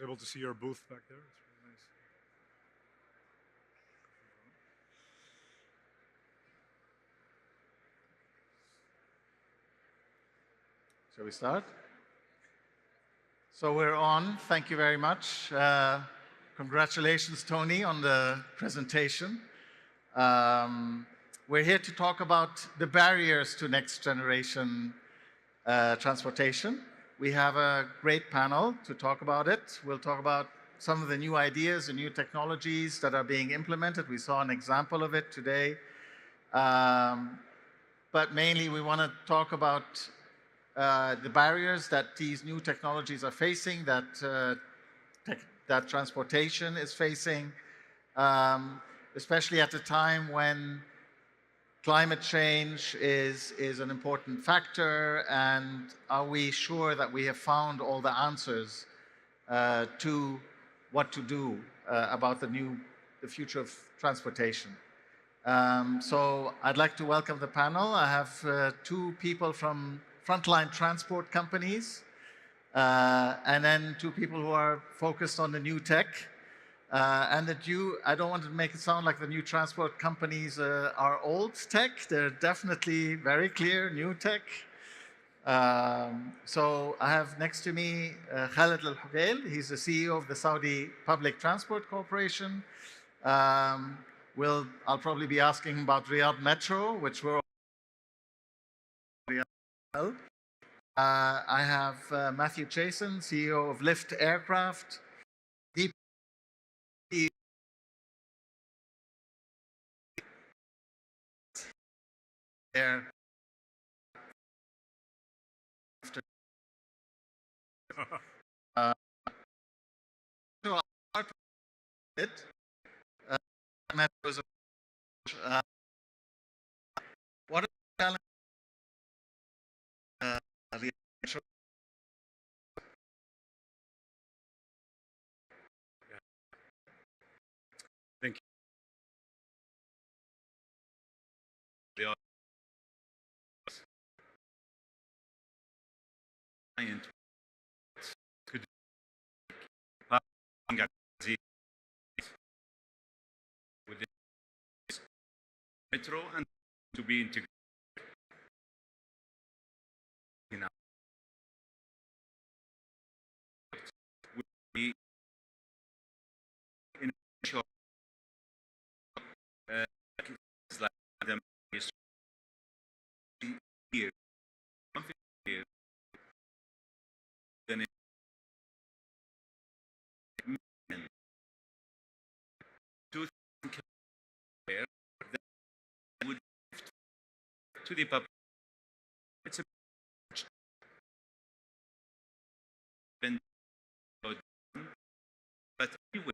was able to see your booth back there. It's really nice. Shall we start? So we're on. Thank you very much. Congratulations, Tony, on the presentation. We're here to talk about the barriers to next generation transportation. We have a great panel to talk about it. We'll talk about some of the new ideas and new technologies that are being implemented. We saw an example of it today. But mainly we want to talk about the barriers that these new technologies are facing, that transportation is facing, especially at a time when climate change is an important factor, and are we sure that we have found all the answers to what to do about the future of transportation? So I'd like to welcome the panel. I have two people from frontline transport companies, and then two people who are focused on the new tech. I don't want to make it sound like the new transport companies are old tech. They're definitely very clear new tech. So I have next to me Khalid Alhogail. He's the CEO of the Saudi Public Transport Corporation. I'll probably be asking about Riyadh Metro, which we're well. I have Matthew Chason, CEO of Lift Aircraft. There. So I'll start with it. What are the challenges? Thank you. Could within metro and to be integrated in we in short it's like them is here something here then two there that would to the public. It's a but anyway,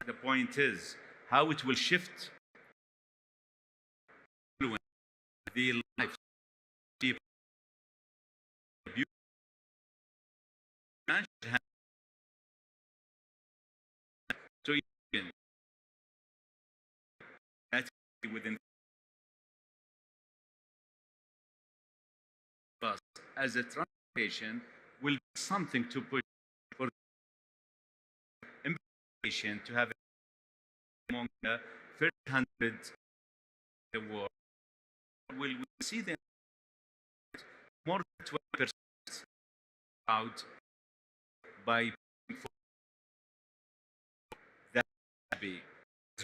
the point is how it will shift the life so that's within bus as a transportation will be something to push for implementation to have among the first 100 the world. Will we see them more than 20% out by that be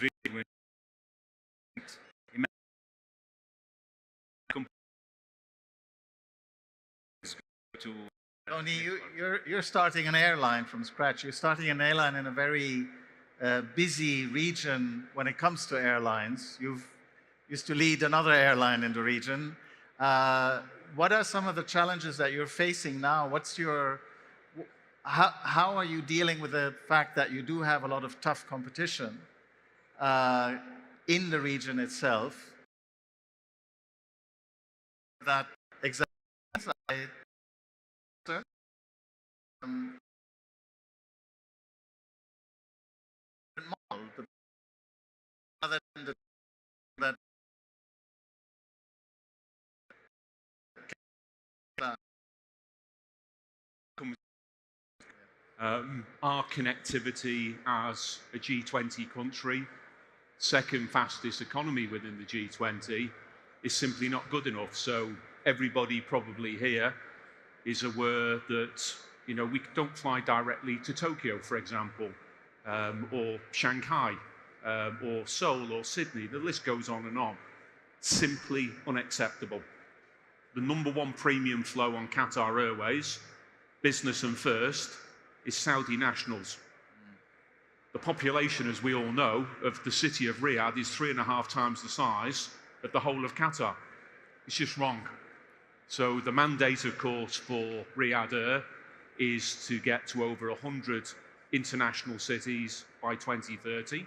really to Tony, you're starting an airline from scratch. You're starting an airline in a very busy region when it comes to airlines. You've used to lead another airline in the region. What are some of the challenges that you're facing now? How are you dealing with the fact that you do have a lot of tough competition in the region itself? That exactly. Other than that Our connectivity as a G20 country, second fastest economy within the G20, is simply not good enough. So everybody probably here is aware that we don't fly directly to Tokyo, for example, or Shanghai, or Seoul or Sydney. The list goes on and on. Simply unacceptable. The #1 premium flow on Qatar Airways, business and first, is Saudi nationals. The population, as we all know, of the city of Riyadh is 3.5 times the size of the whole of Qatar. It's just wrong. So the mandate, of course, for Riyadh Air is to get to over 100 international cities by 2030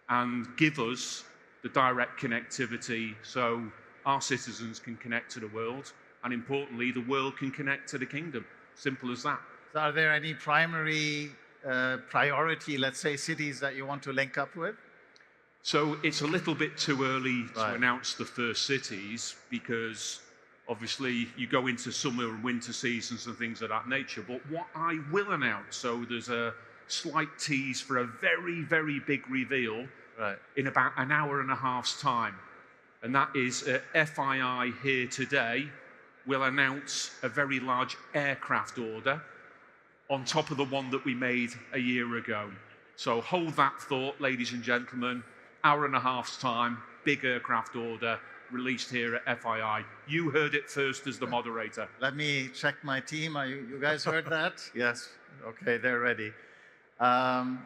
and give us the direct connectivity so our citizens can connect to the world, and importantly, the world can connect to the kingdom. Simple as that. So are there any primary priority, let's say, cities that you want to link up with? So it's a little bit too early to announce the first cities, because obviously you go into summer and winter seasons and things of that nature. But what I will announce, so there's a slight tease for a very, very big reveal in about an hour and a half's time. And that is FII here today will announce a very large aircraft order on top of the one that we made a year ago. So hold that thought, ladies and gentlemen. Hour and a half's time, big aircraft order released here at FII. You heard it first as the moderator. Let me check my team. You guys heard that? Yes. Okay, they're ready. And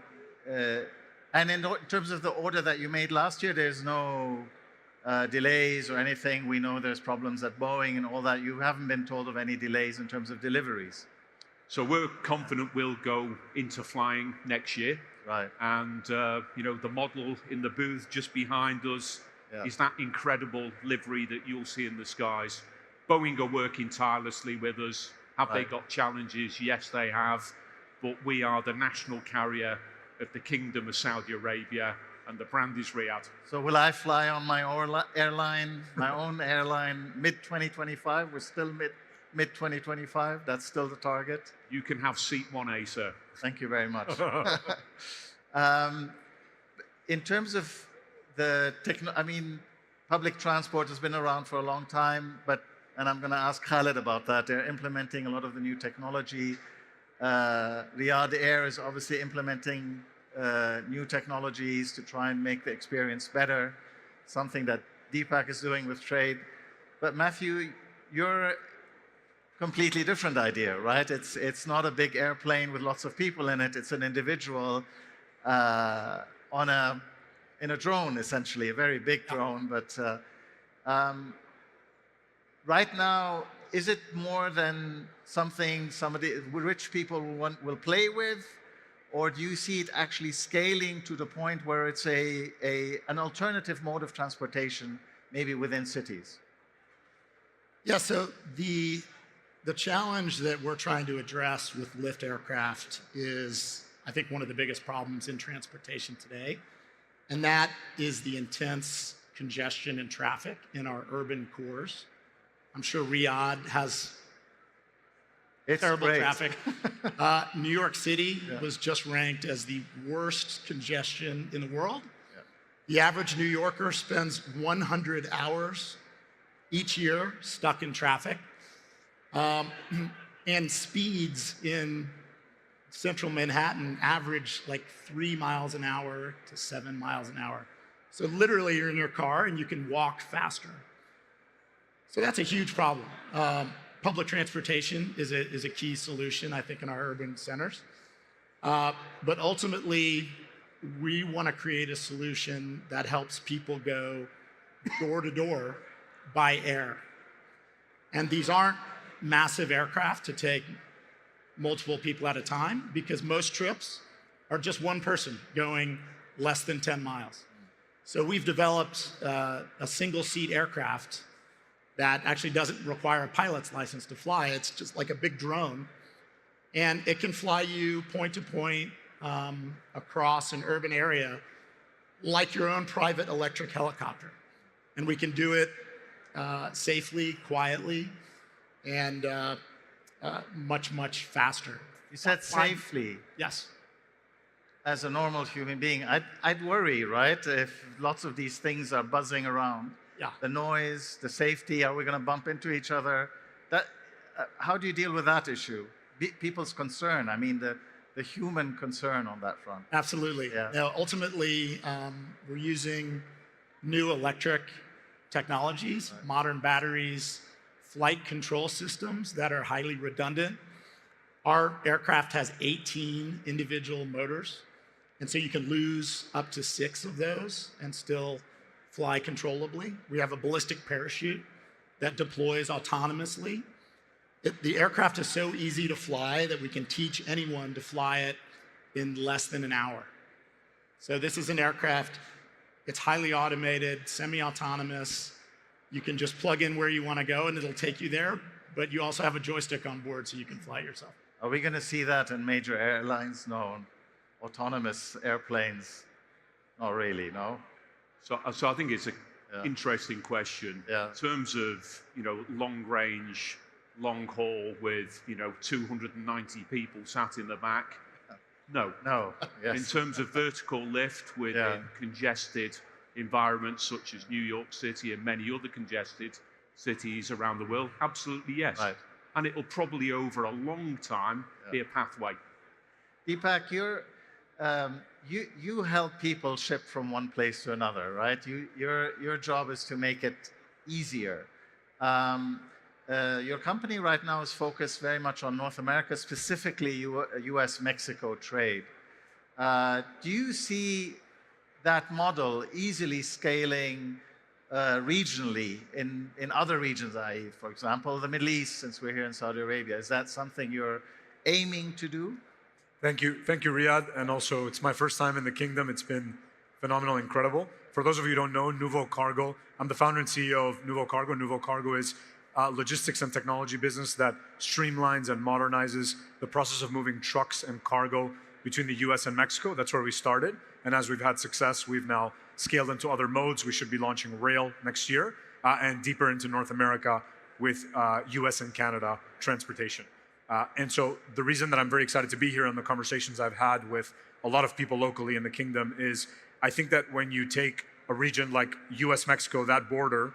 in terms of the order that you made last year, there's no delays or anything. We know there's problems at Boeing and all that. You haven't been told of any delays in terms of deliveries. So we're confident we'll go into flying next year. Right. And, the model in the booth just behind us is that incredible livery that you'll see in the skies. Boeing are working tirelessly with us. Have they got challenges? Yes, they have. But we are the national carrier of the Kingdom of Saudi Arabia, and the brand is Riyadh. So will I fly on my airline, my own airline, mid-2025? We're still mid-2025? That's still the target? You can have seat 1A, sir. Thank you very much. In terms of the public transport has been around for a long time, and I'm going to ask Khalid about that. They're implementing a lot of the new technology. Riyadh Air is obviously implementing new technologies to try and make the experience better, something that Deepak is doing with trade. But Matthew, you're completely different idea, right? It's not a big airplane with lots of people in it. It's an individual in a drone, essentially, a very big drone. But right now, is it more than something rich people will play with, or do you see it actually scaling to the point where it's an alternative mode of transportation, maybe within cities? Yeah. So the challenge that we're trying to address with lift aircraft is, I think, one of the biggest problems in transportation today, and that is the intense congestion and traffic in our urban cores. I'm sure Riyadh has terrible traffic. New York City was just ranked as the worst congestion in the world. Yeah. The average New Yorker spends 100 hours each year stuck in traffic. And speeds in central Manhattan average like 3 miles an hour to 7 miles an hour. So literally you're in your car and you can walk faster. So that's a huge problem. Public transportation is a key solution, I think, in our urban centers. But ultimately, we want to create a solution that helps people go door to door by air. And these aren't massive aircraft to take multiple people at a time, because most trips are just one person going less than 10 miles. So we've developed a single-seat aircraft that actually doesn't require a pilot's license to fly. It's just like a big drone. And it can fly you point to point across an urban area like your own private electric helicopter. And we can do it safely, quietly, and much, much faster. You said fly- safely. Yes. As a normal human being, I'd worry, right? If lots of these things are buzzing around, Yeah. the noise, the safety, are we going to bump into each other? That, how do you deal with that issue? People's concern, I mean, the human concern on that front. Absolutely. Yeah. Now, ultimately, we're using new electric technologies, modern batteries, flight control systems that are highly redundant. Our aircraft has 18 individual motors, and so you can lose up to 6 of those and still fly controllably. We have a ballistic parachute that deploys autonomously. The aircraft is so easy to fly that we can teach anyone to fly it in less than an hour. So this is an aircraft, it's highly automated, semi-autonomous. You can just plug in where you want to go and it'll take you there, but you also have a joystick on board so you can fly yourself. Are we going to see that in major airlines? No. Autonomous airplanes? Not really, no? So I think it's an interesting question. Yeah. In terms of, long range, long haul with, 290 people sat in the back, no. No, yes. In terms of vertical lift within congested environments such as New York City and many other congested cities around the world, absolutely yes. Right. And it'll probably over a long time be a pathway. Deepak, you help people ship from one place to another, right? Your job is to make it easier. Your company right now is focused very much on North America, specifically US-Mexico trade. Do you see that model easily scaling regionally in other regions, i.e., for example, the Middle East, since we're here in Saudi Arabia? Is that something you're aiming to do? Thank you, Riyadh. And also, it's my first time in the kingdom. It's been phenomenal, incredible. For those of you who don't know, Nouveau Cargo, I'm the founder and CEO of Nouveau Cargo. Nouveau Cargo is a logistics and technology business that streamlines and modernizes the process of moving trucks and cargo between the US and Mexico. That's where we started. And as we've had success, we've now scaled into other modes. We should be launching rail next year and deeper into North America with US and Canada transportation. And so the reason that I'm very excited to be here and the conversations I've had with a lot of people locally in the kingdom is I think that when you take a region like US-Mexico, that border,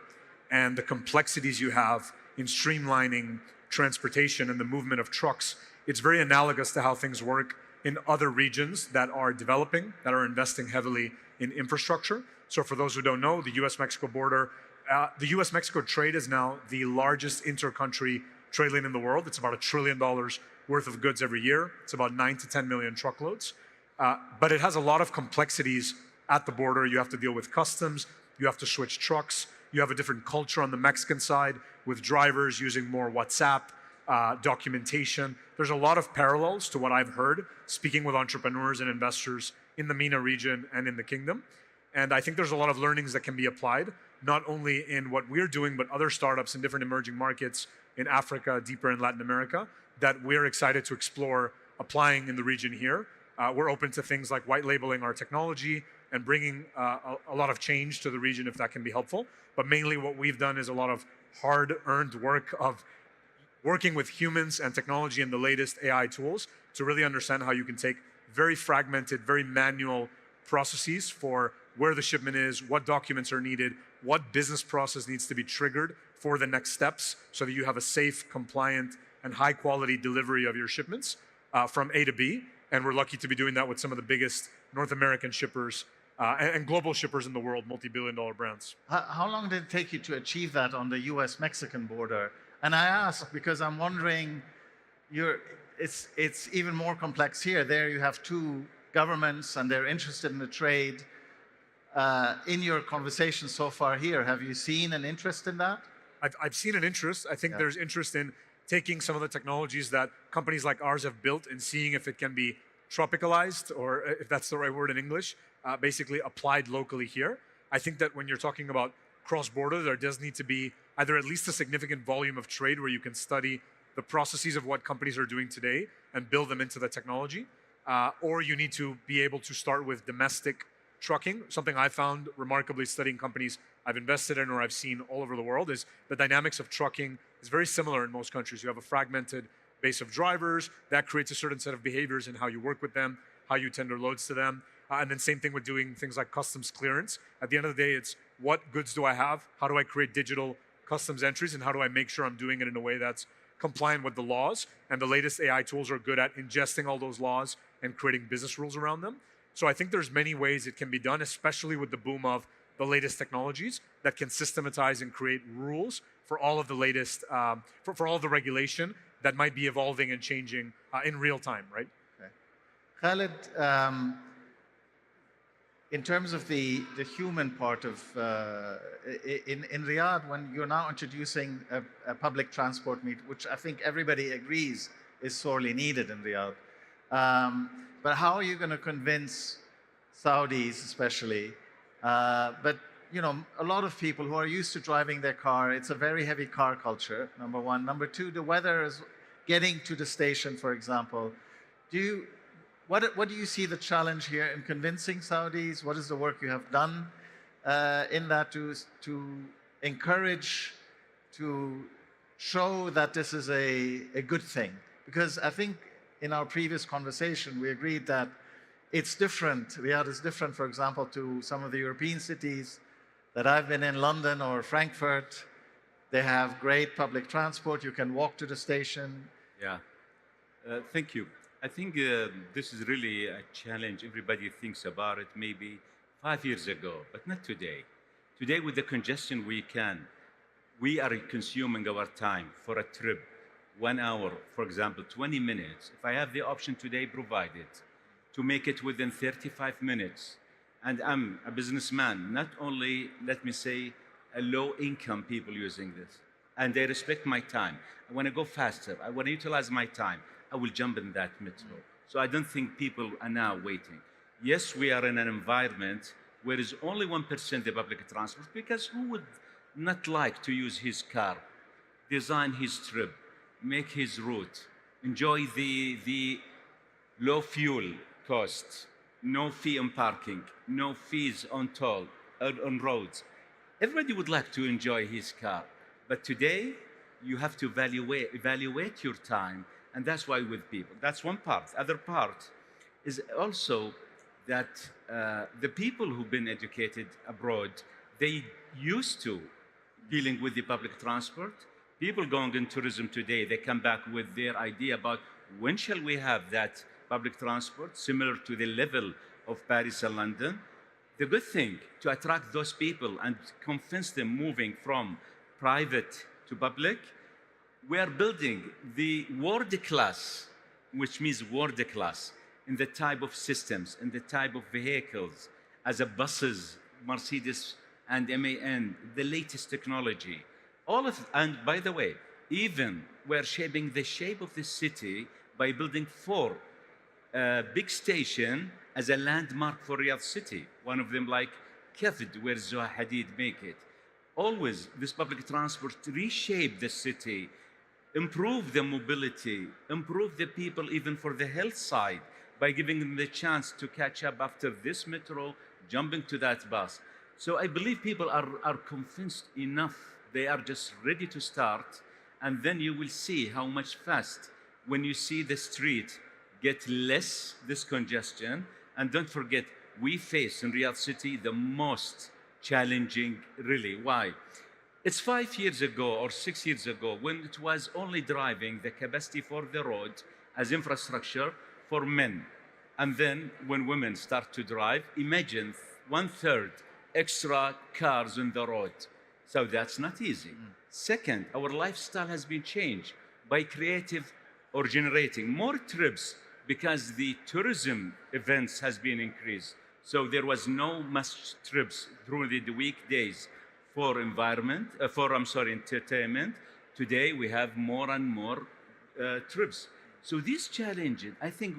and the complexities you have in streamlining transportation and the movement of trucks, it's very analogous to how things work in other regions that are developing, that are investing heavily in infrastructure. So for those who don't know, the US-Mexico border, the US-Mexico trade is now the largest inter-country trade lane in the world. It's about $1 trillion worth of goods every year. It's about 9 to 10 million truckloads. But it has a lot of complexities at the border. You have to deal with customs. You have to switch trucks. You have a different culture on the Mexican side with drivers using more WhatsApp, documentation. There's a lot of parallels to what I've heard speaking with entrepreneurs and investors in the MENA region and in the kingdom. And I think there's a lot of learnings that can be applied, not only in what we're doing, but other startups in different emerging markets in Africa, deeper in Latin America, that we're excited to explore applying in the region here. We're open to things like white labeling our technology and bringing a lot of change to the region if that can be helpful. But mainly what we've done is a lot of hard-earned work of working with humans and technology and the latest AI tools to really understand how you can take very fragmented, very manual processes for where the shipment is, what documents are needed, what business process needs to be triggered for the next steps so that you have a safe, compliant, and high-quality delivery of your shipments from A to B. And we're lucky to be doing that with some of the biggest North American shippers and global shippers in the world, multi-billion-dollar brands. How long did it take you to achieve that on the US-Mexican border? And I ask because I'm wondering, it's even more complex here. There you have two governments and they're interested in the trade. In your conversation so far here, have you seen an interest in that? I've seen an interest. I think there's interest in taking some of the technologies that companies like ours have built and seeing if it can be tropicalized, or if that's the right word in English, basically applied locally here. I think that when you're talking about cross-border, there does need to be either at least a significant volume of trade where you can study the processes of what companies are doing today and build them into the technology, or you need to be able to start with domestic trucking. Something I found remarkably studying companies I've invested in or I've seen all over the world is the dynamics of trucking is very similar in most countries. You have a fragmented base of drivers. That creates a certain set of behaviors in how you work with them, how you tender loads to them. And then same thing with doing things like customs clearance. At the end of the day, it's what goods do I have? How do I create digital customs entries? And how do I make sure I'm doing it in a way that's compliant with the laws? And the latest AI tools are good at ingesting all those laws and creating business rules around them. So I think there's many ways it can be done, especially with the boom of the latest technologies that can systematize and create rules for all of the latest, for all of the regulation that might be evolving and changing in real time, right? Okay. Khalid, in terms of the human part of, in Riyadh, when you're now introducing a public transport meet, which I think everybody agrees is sorely needed in Riyadh, but how are you going to convince Saudis especially, but you know, a lot of people who are used to driving their car, it's a very heavy car culture, number one. Number two, the weather is getting to the station, for example. What do you see the challenge here in convincing Saudis? What is the work you have done in that to encourage, to show that this is a good thing? Because I think in our previous conversation, we agreed that it's different. Riyadh is different, for example, to some of the European cities that I've been in, London or Frankfurt. They have great public transport. You can walk to the station. Yeah, thank you. I think this is really a challenge. Everybody thinks about it maybe 5 years ago, but not today. Today, with the congestion we are consuming our time for a trip, 1 hour, for example, 20 minutes. If I have the option today provided to make it within 35 minutes, and I'm a businessman, not only, let me say, a low-income people using this, and they respect my time. I want to go faster. I want to utilize my time. I will jump in that metro. So I don't think people are now waiting. Yes, we are in an environment where is only 1% the public transport, because who would not like to use his car, design his trip, make his route, enjoy the low fuel costs, no fee on parking, no fees on toll, on roads. Everybody would like to enjoy his car. But today, you have to evaluate your time, and that's why with people. That's one part. Other part is also that the people who've been educated abroad, they used to dealing with the public transport. People going in tourism today, they come back with their idea about when shall we have that public transport, similar to the level of Paris and London. The good thing to attract those people and convince them moving from private to public, we are building the world class, which means world class, in the type of systems, in the type of vehicles, as a buses, Mercedes and MAN, the latest technology. All of, and by the way, even we're shaping the shape of the city by building 4 big stations as a landmark for Riyadh city. One of them like Khalid, where Zoha Hadid make it. Always, this public transport reshape the city, improve the mobility, improve the people even for the health side by giving them the chance to catch up after this metro, jumping to that bus. So I believe people are convinced enough. They are just ready to start. And then you will see how much fast when you see the street get less this congestion. And don't forget, we face in Riyadh city the most challenging, really. Why? It's 5 years ago or 6 years ago when it was only driving the capacity for the road as infrastructure for men. And then when women start to drive, imagine 1/3 extra cars on the road. So that's not easy. Second, our lifestyle has been changed by creative or generating more trips because the tourism events has been increased. So there was no much trips through the weekdays for entertainment. Today we have more and more trips. So these challenges, I think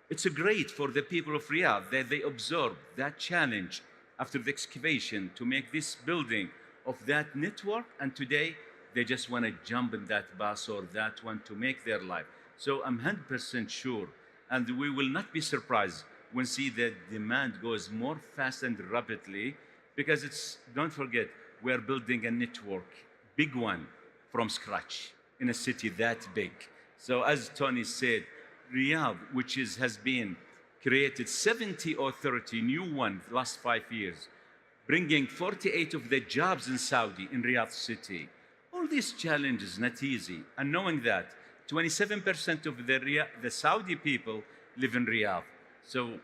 it's great for the people of Riyadh that they absorb that challenge after the excavation to make this building of that network, and today they just want to jump in that bus or that one to make their life. So I'm 100% sure, and we will not be surprised when see the demand goes more fast and rapidly, because it's, don't forget, we're building a network, big one, from scratch in a city that big. So as Tony said, Riyadh, which has been created 70 or 30 new ones last 5 years, bringing 48 of the jobs in Saudi, in Riyadh city. All these challenges not easy. And knowing that 27% of the Saudi people live in Riyadh. So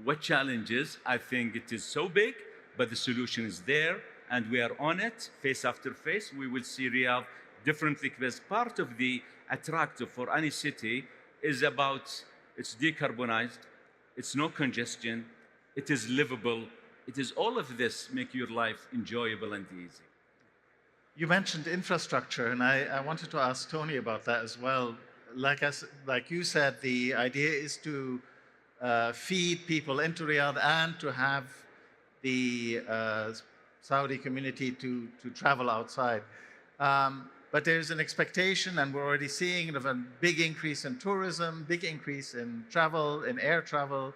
what challenges? I think it is so big, but the solution is there and we are on it, face after face. We will see Riyadh differently because part of the attractive for any city is about it's decarbonized, it's no congestion, it is livable, it is all of this make your life enjoyable and easy. You mentioned infrastructure, and I wanted to ask Tony about that as well. Like you said, the idea is to feed people into Riyadh and to have the Saudi community to travel outside. But there's an expectation, and we're already seeing of a big increase in tourism, big increase in travel, in air travel.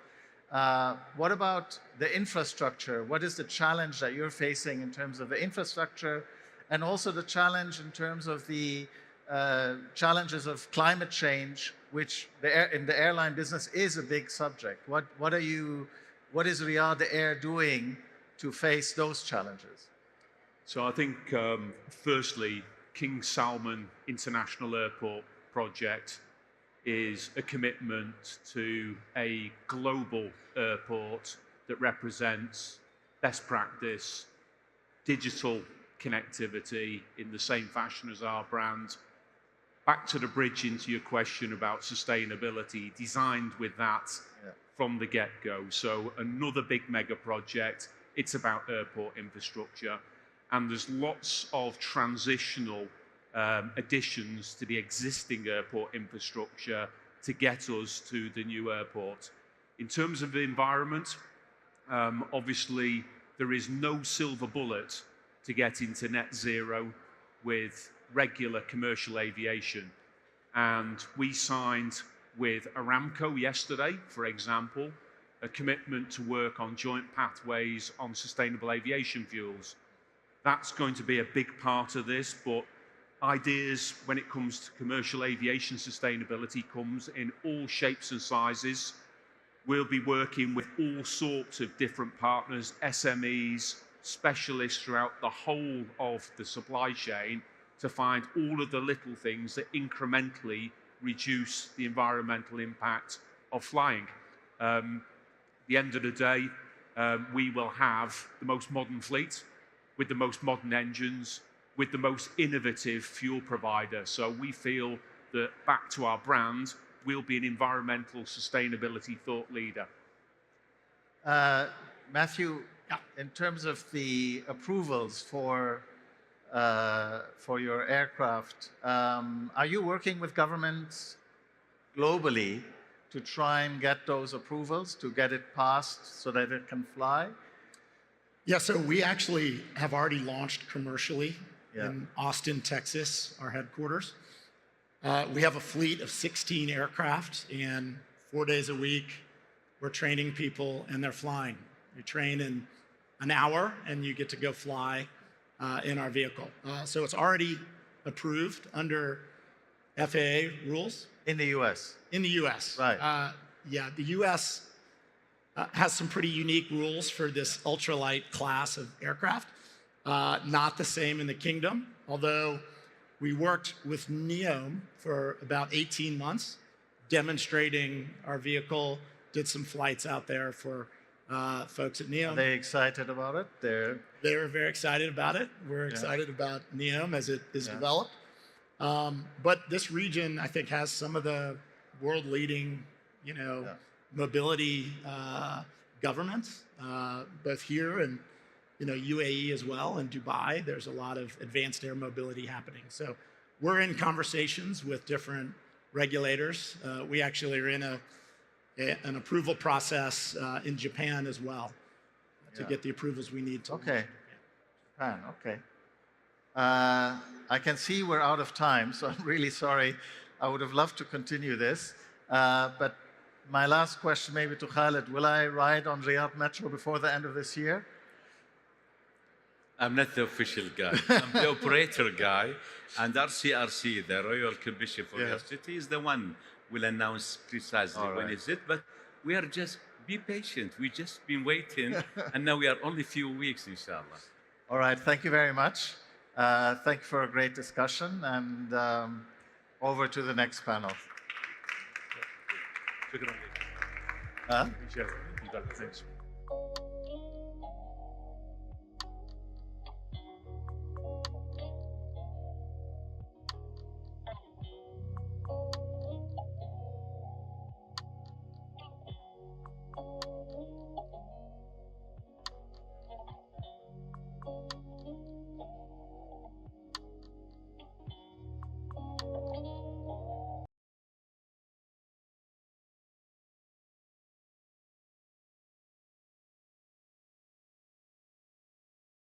What about the infrastructure? What is the challenge that you're facing in terms of the infrastructure, and also the challenge in terms of the challenges of climate change, which in the airline business is a big subject? What is Riyadh Air doing to face those challenges? So I think, firstly, King Salman International Airport project is a commitment to a global airport that represents best practice, digital connectivity in the same fashion as our brand. Back to the bridge into your question about sustainability, designed with that from the get-go. So another big mega project, it's about airport infrastructure. And there's lots of transitional additions to the existing airport infrastructure to get us to the new airport. In terms of the environment, obviously there is no silver bullet to get into net zero with regular commercial aviation. And we signed with Aramco yesterday, for example, a commitment to work on joint pathways on sustainable aviation fuels. That's going to be a big part of this, but ideas when it comes to commercial aviation sustainability comes in all shapes and sizes. We'll be working with all sorts of different partners, SMEs, specialists throughout the whole of the supply chain to find all of the little things that incrementally reduce the environmental impact of flying. At the end of the day, we will have the most modern fleet with the most modern engines, with the most innovative fuel provider. So we feel that, back to our brand, we'll be an environmental sustainability thought leader. Matthew, in terms of the approvals for your aircraft, are you working with governments globally to try and get those approvals, to get it passed so that it can fly? Yeah, so we actually have already launched commercially in Austin, Texas, our headquarters. We have a fleet of 16 aircraft, and 4 days a week, we're training people and they're flying. You train in an hour and you get to go fly in our vehicle. So it's already approved under FAA rules. In the US? In the US. Right. Yeah, the US has some pretty unique rules for this ultralight class of aircraft. Not the same in the kingdom, although we worked with NEOM for about 18 months, demonstrating our vehicle, did some flights out there for folks at NEOM. Are they excited about it? They were very excited about it. We're excited about NEOM as it is developed. But this region, I think, has some of the world-leading, mobility governments, both here and UAE as well, and Dubai. There's a lot of advanced air mobility happening. So we're in conversations with different regulators. We actually are in an approval process in Japan as well to get the approvals we need to. Okay. Japan, okay. I can see we're out of time, so I'm really sorry. I would have loved to continue this. But my last question maybe to Khalid, will I ride on Riyadh Metro before the end of this year? I'm not the official guy. I'm the operator guy. And RCRC, the Royal Commission for Yeah. Your City, is the one will announce precisely All when right. is it. But we are just, be patient. We just been waiting. And now we are only few weeks, inshallah. All right, thank you very much. Thank you for a great discussion, and over to the next panel. شكراً لك. Huh? You got it. Thanks.